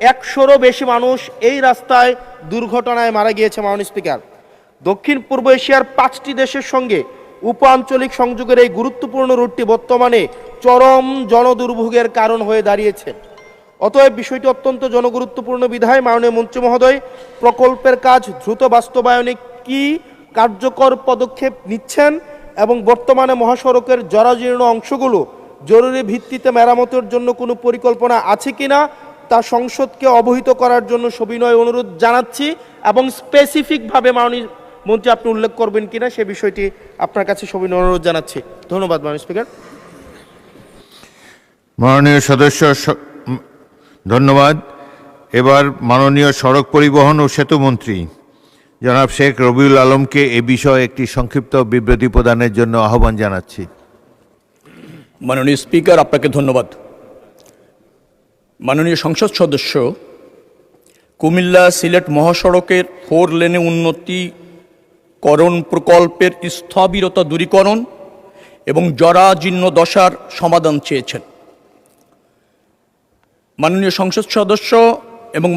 100-রও বেশি মানুষ এই রাস্তায় দুর্ঘটনায় মারা গিয়েছে। মাননীয় স্পিকার, দক্ষিণ পূর্ব এশিয়ার 5টি দেশের সঙ্গে উপ আঞ্চলিক সংযোগের এই গুরুত্বপূর্ণ রুটটি বর্তমানে চরম জনদুর্ভোগের কারণ হয়ে দাঁড়িয়েছে। অতএব বিষয়টি অত্যন্ত জনগুরুত্বপূর্ণ বিধায় মাননীয় মন্ত্রী মহোদয় প্রকল্পের কাজ দ্রুত বাস্তবায়নে কি কার্যকর পদক্ষেপ নিচ্ছেন এবং বর্তমানে মহাসড়কের জরাজীর্ণ অংশগুলো জরুরি ভিত্তিতে মেরামতের জন্য কোনো পরিকল্পনা আছে কিনা তা সংসদকে অবহিত করার জন্য সবিনয় অনুরোধ জানাচ্ছি এবং স্পেসিফিকভাবে মাননীয় মন্ত্রী আপনি উল্লেখ করবেন কিনা সে বিষয়টি আপনার কাছে সবিনয় অনুরোধ জানাচ্ছি। ধন্যবাদ মাননীয় স্পিকার। মাননীয় সদস্য ধন্যবাদ। এবার মাননীয় সড়ক পরিবহন ও সেতু মন্ত্রী জনাব শেখ রবিউল আলমকে এ বিষয়ে একটি সংক্ষিপ্ত বিবৃতি প্রদানের জন্য আহ্বান জানাচ্ছি। মাননীয় স্পিকার, আপনাকে ধন্যবাদ। মাননীয় সংসদ সদস্য, কুমিল্লা সিলেট মহাসড়কের 4 লেনে উন্নতিকরণ প্রকল্পের স্থবিরতা দূরীকরণ এবং জরাজীর্ণ দশার সমাধান চেয়েছেন। মাননীয় সংসদ সদস্য এবং